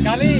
Kali.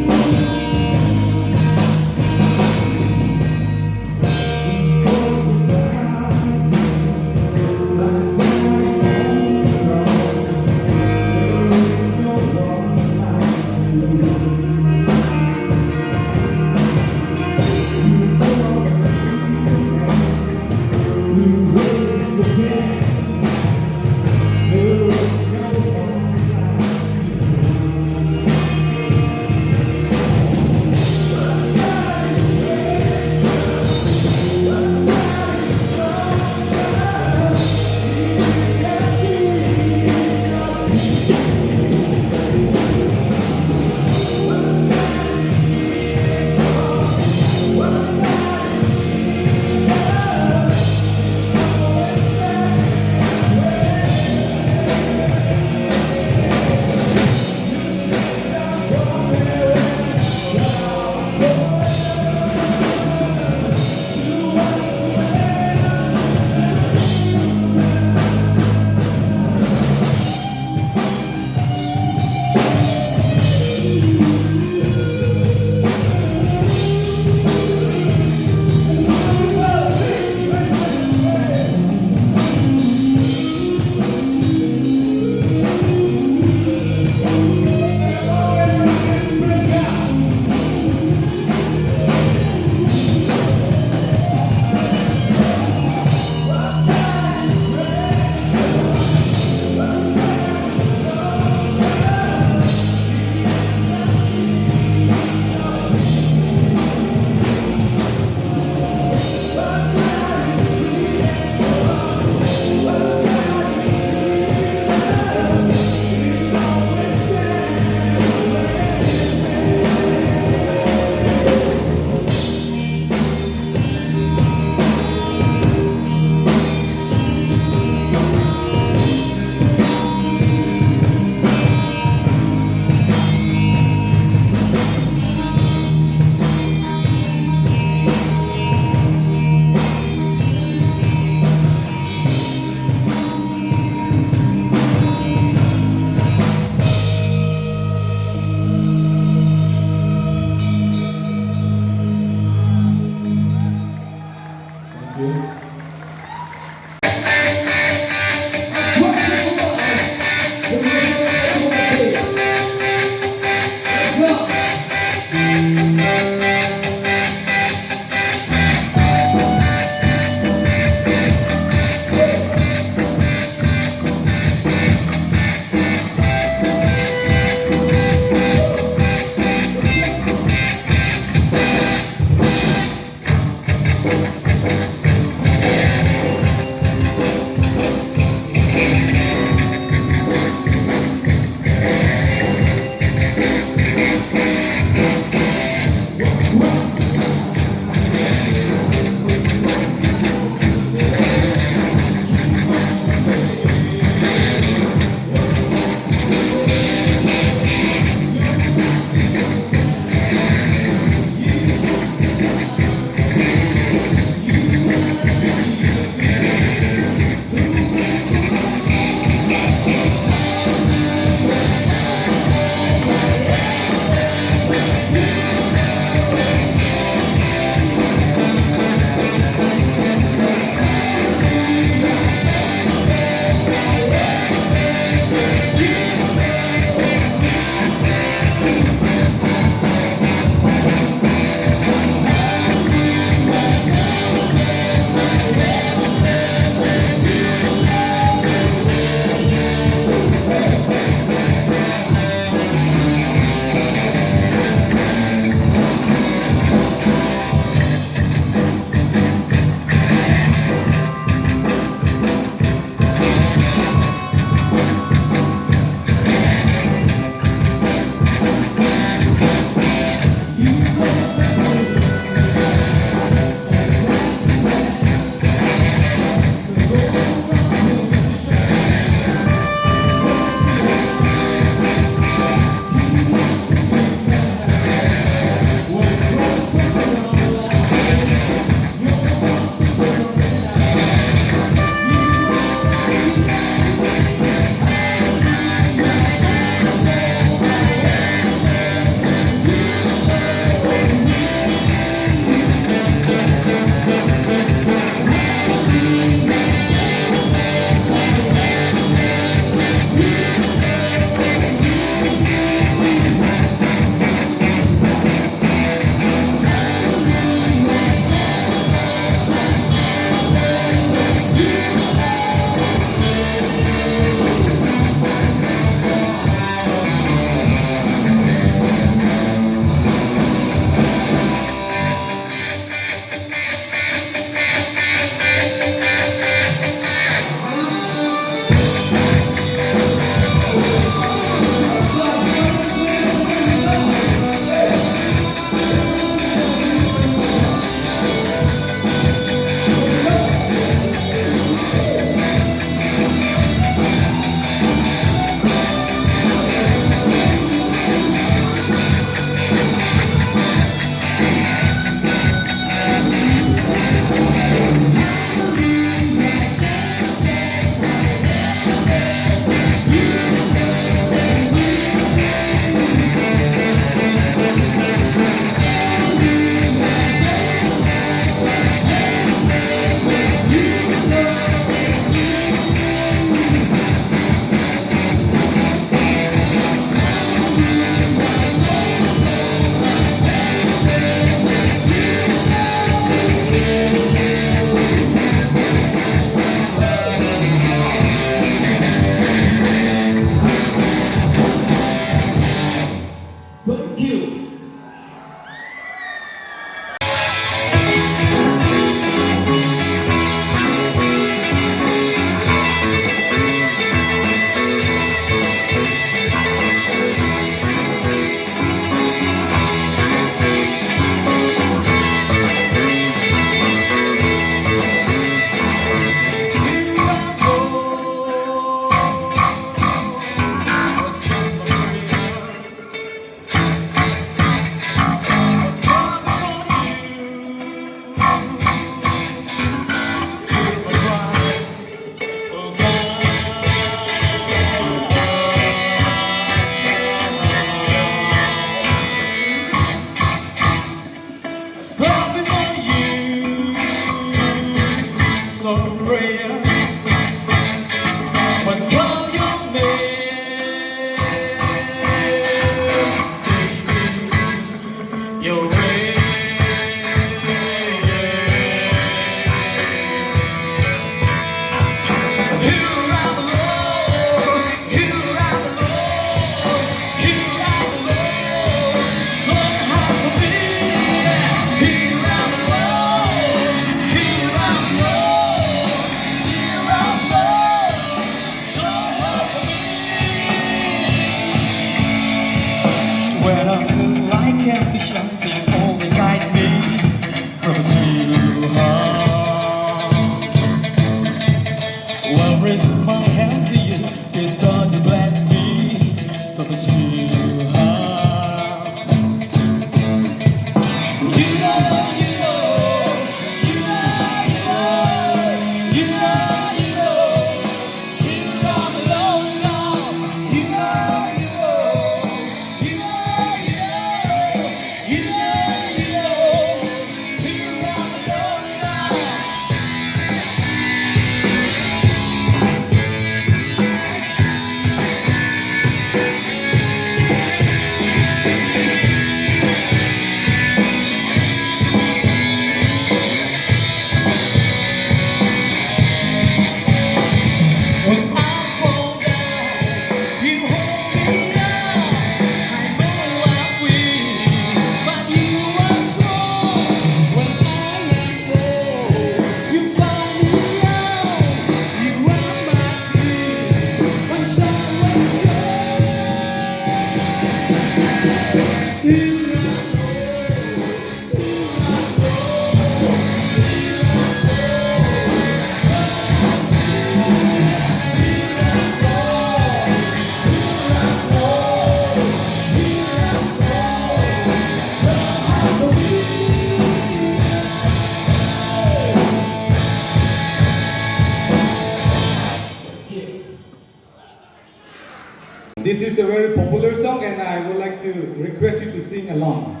This is a very popular song and I would like to request you to sing along.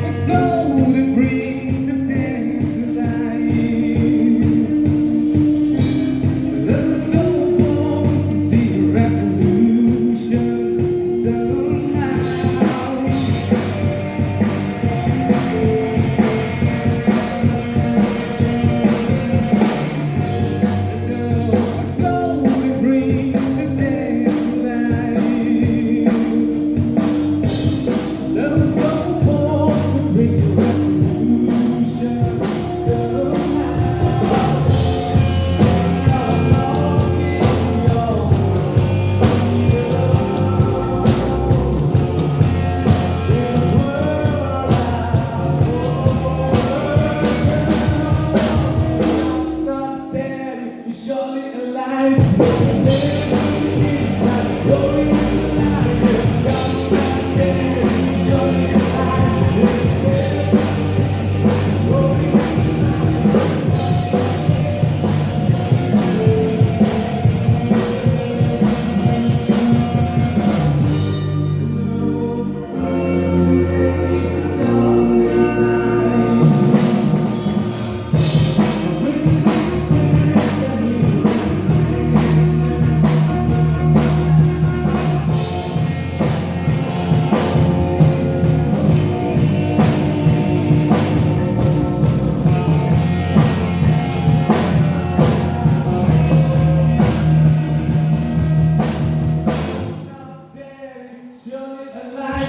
Explode and bring the day to life. Love is so warm to see a revolution somehow. Explode and bring the day to life. Love is so warm to bring a revolution somehow. I'm lost in your not there, you're surely alive. Surely alive.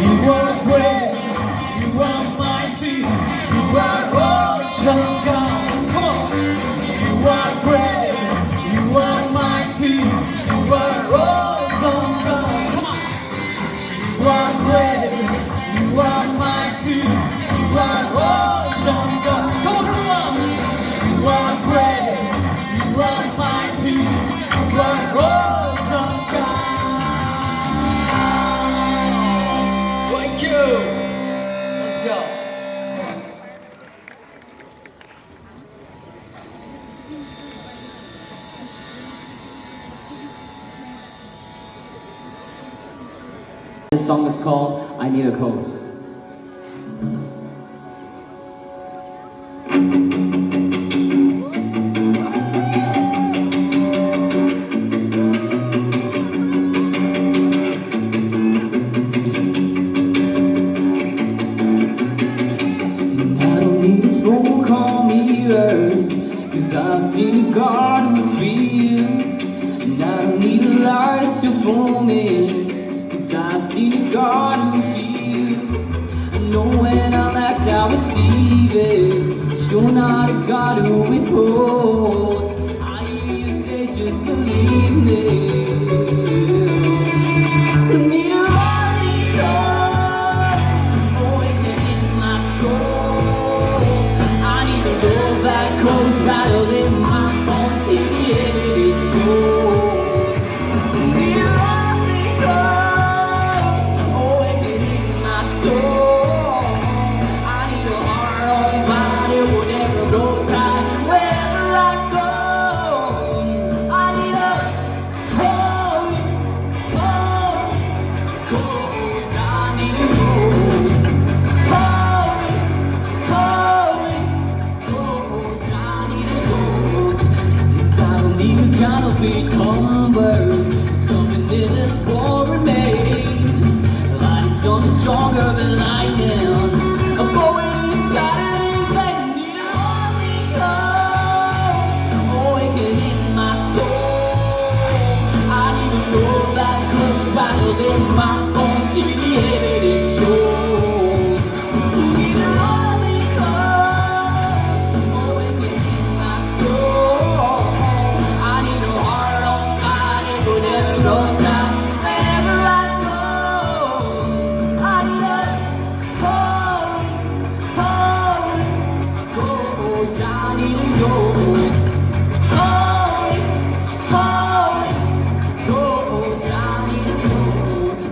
You are great, you are mighty, you are awesome God. Come on. You are great, you are mighty, you are awesome God. Come on. You are great, you are mighty, you are awesome God. Come on, everyone. You are great, you are mighty, you are awesome God. Thank you. Let's go. This song is called I Need a Coast. I don't need the smoke on mirrors, 'cause I've seen a God who's real. And I don't need the lights to fool me, 'cause I've seen a God who heals. I know when I'm asked, I receive it. Sure not a God who withholds. I hear you say, just believe me. Need a Holy Ghost awakening my soul. I need a love that goes rattling my bones in the end it shows. Need a Holy Ghost awakening my soul. I need a heart on fire, whatever goes out, wherever I go. I need a Holy Ghost. I need a Ghost. Holy Ghost. I need a Ghost. And I don't need a counterfeit comfort. Something in this war remains. Light is something stronger than lightning. I'm going inside of these legs. I need a Holy Ghost awakening my soul. I need a love that comes rattled in my bones. In the end it shows. Need a Holy Ghost awakening my soul. I need a heart on fire, whatever goes out, wherever I go. I need a Holy Ghost. I need a Ghost. Holy Ghost. I need a Ghost.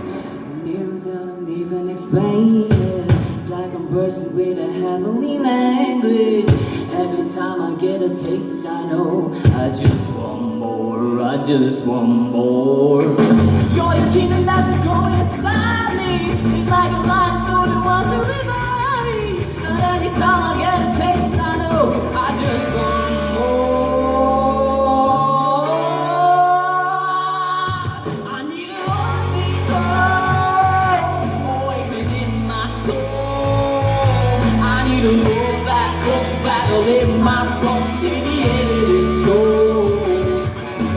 Kneel down and even explain it. It's like I'm bursting with a heavenly language. Every time I get a taste, I know I just want more. I just want more. You're the kingdom that's growing inside me. It's like a lion soul that wants to revive me. And every time I get a taste, I know I just want more. I need a Holy Ghost awakening my soul. I need a love that comes rattling my bones in the end it shows.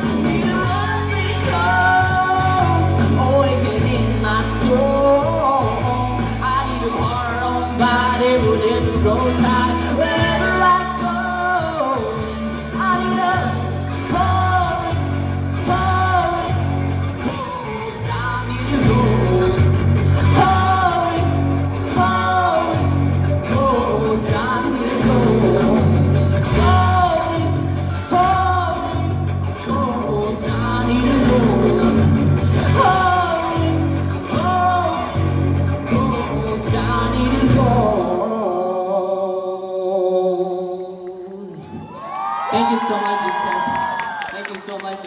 I need a Holy Ghost awakening my soul. I need a heart on fire, whatever grows high, wherever I go. I need a Holy Ghost. I need a Ghost. Holy Ghost. I need a Ghost. Holy Ghost. I need a Ghost. Holy Ghost. I need a Ghost. Thank you so much, Scott. Thank you so much.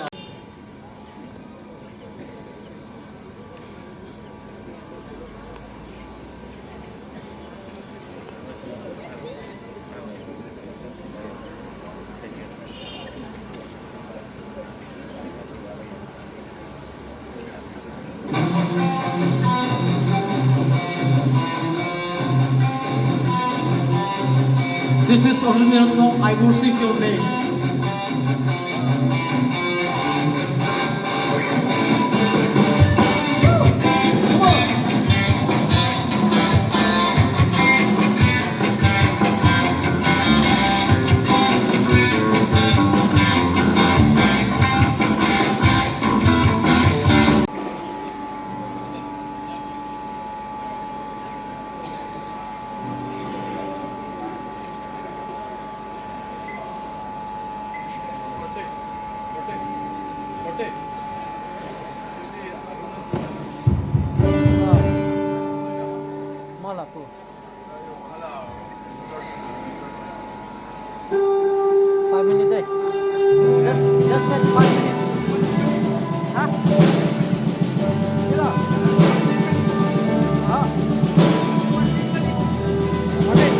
This is original song I Worship Your Name. Come on. Mala tu. 5 minutes eh. Just wait 5 minutes. Hah? Gila. Ah. Okey.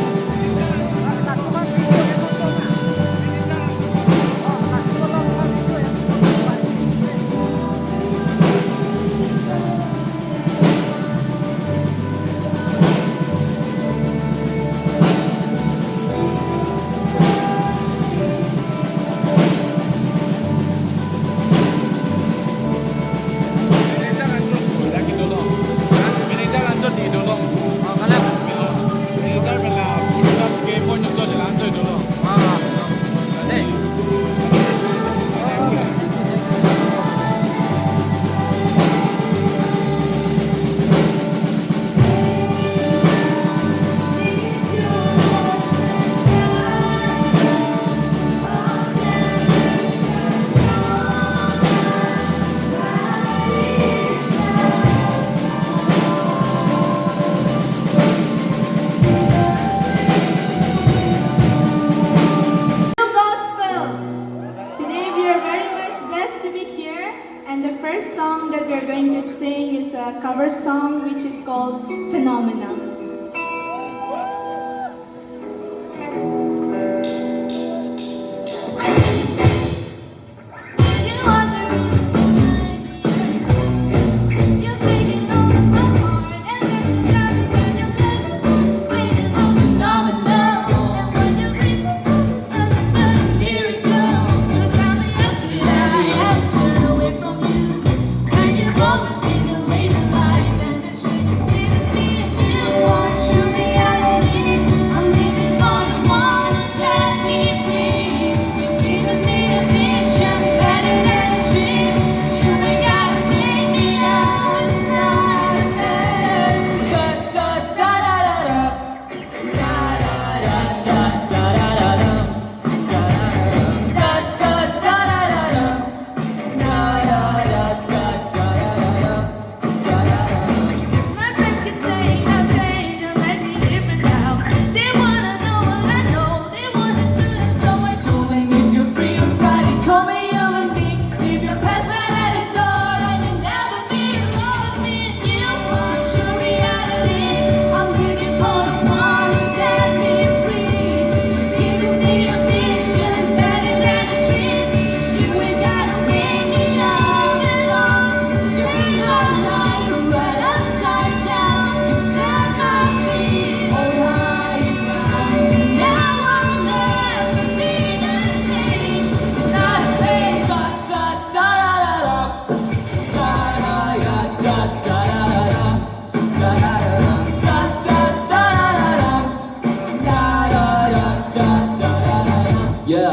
Nak cuma video yang tonton. Nak cuma tonton video yang tonton. Today we are very much blessed to be here, and the first song that we are going to sing is a cover song which is called Phenomena. Yeah,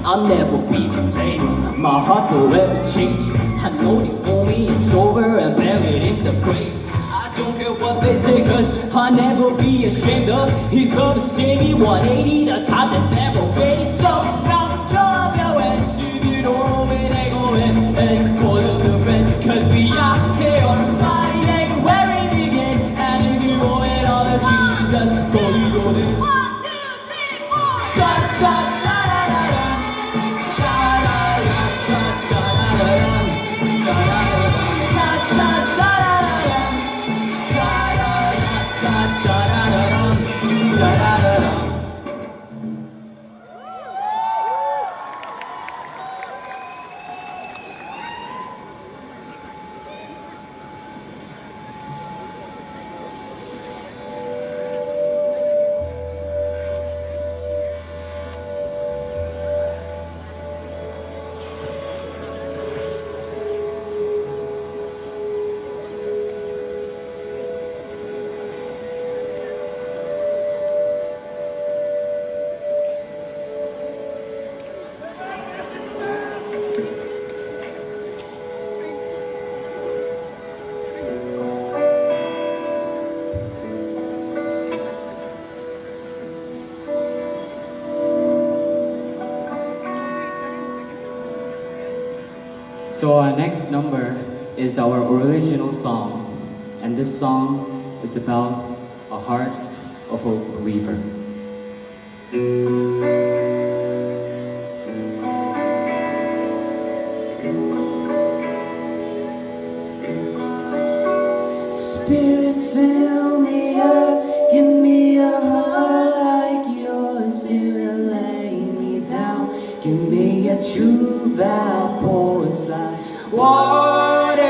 I'll never be the same. My heart's forever changed. I know the only is over and buried in the grave. I don't care what they say, cause I'll never be ashamed of. He's gonna see me 180, the time that's never waiting. So now drop your hands to you know where they going and call up your friends, cause we are here on Friday, take where we begin. And if you owe it all to Jesus, call you on this. 1, 2, 3, 4. Ta ta ta da da da, ta da da ta ta da da da, ta da da ta ta ta da da da, ta da da ta ta da da da, ta da da. So our next number is our original song, and this song is about a heart of a believer. Spirit, fill me up, give me a heart like yours. Spirit, lay me down, give me a true vow, pours like water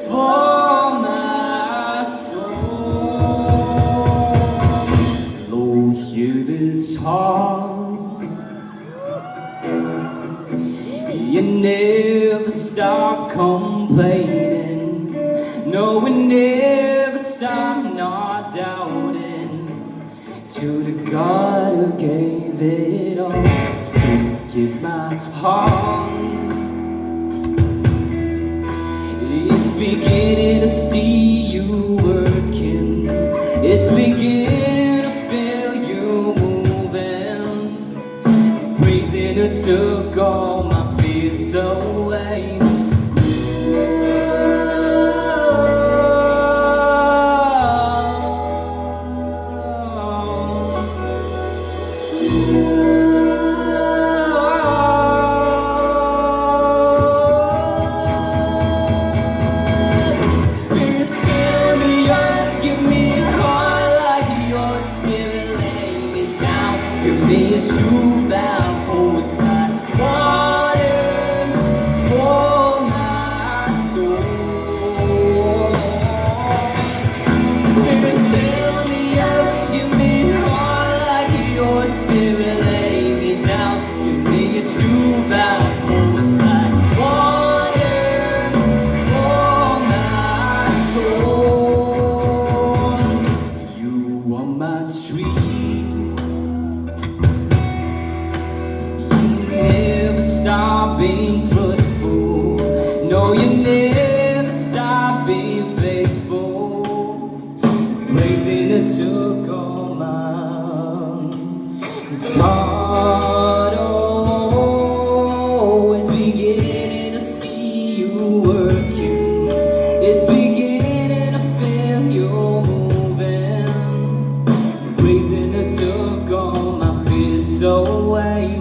for my soul. Lord, hear this heart. You never stop complaining. No, we never stop not doubting to the God who gave it all. Sick is my heart. It's beginning to see you working. It's beginning to feel you moving. Breathing it took all my fears away. Give me a true vow, oh, it's like water for my soul. Spirit, fill me up, give me a heart like your spirit, lay me down. Give me a true vow, oh, it's like water for my soul. You are my tree. Stop being fruitful. No, you never stop being faithful. Praising it took all mine. It's hard, oh, it's beginning to see you working. It's beginning to feel you moving. Praising it took all my fears away.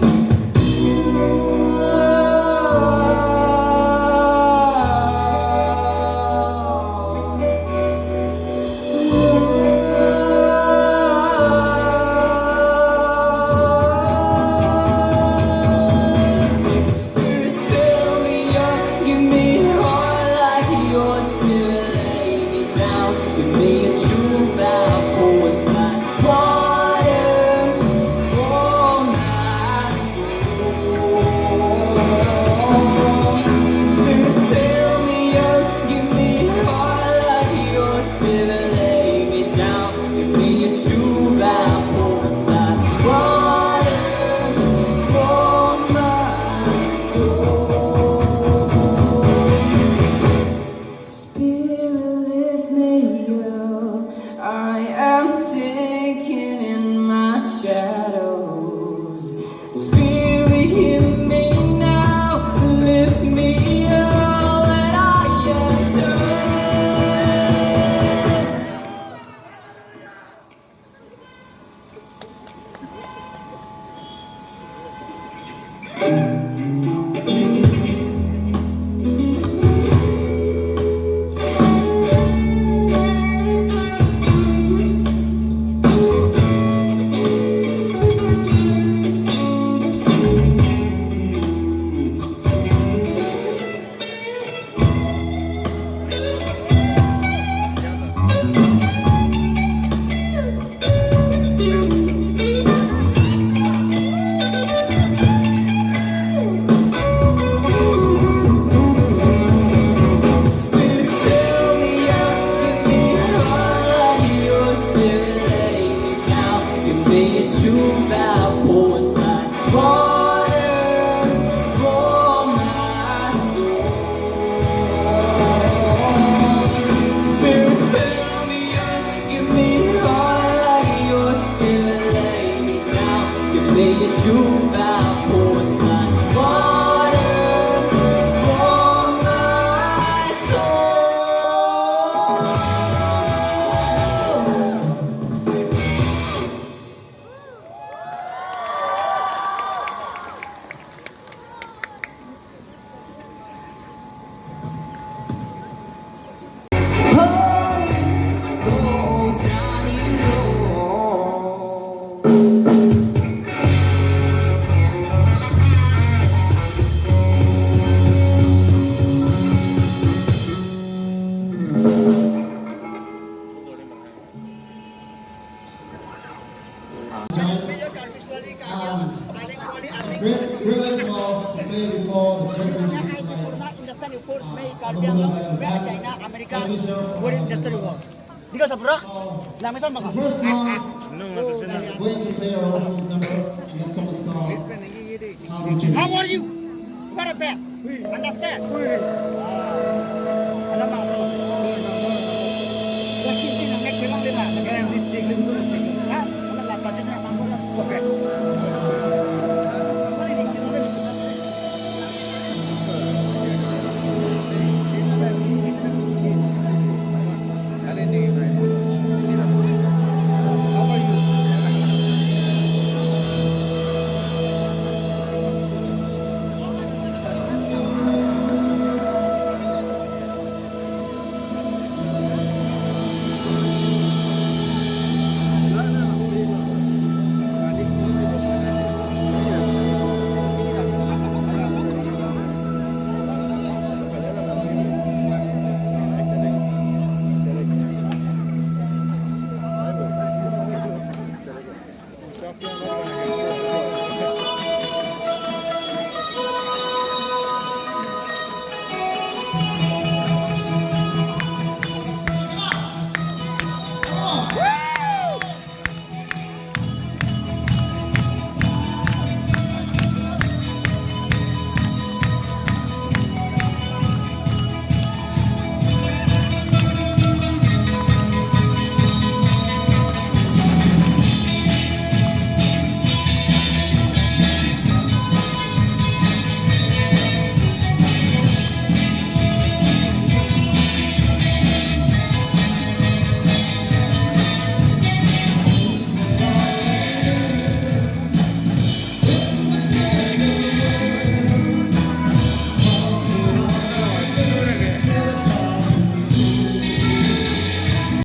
play before the Ai Japanese sẽ tonight. not understand your first mấy cả biang lắm mấy ở China America wouldn't understand your đi cái sập đó làm cái sao mà The first song going to play our opening number. This song is called How Do You Do. how are you what a bad understand alam mo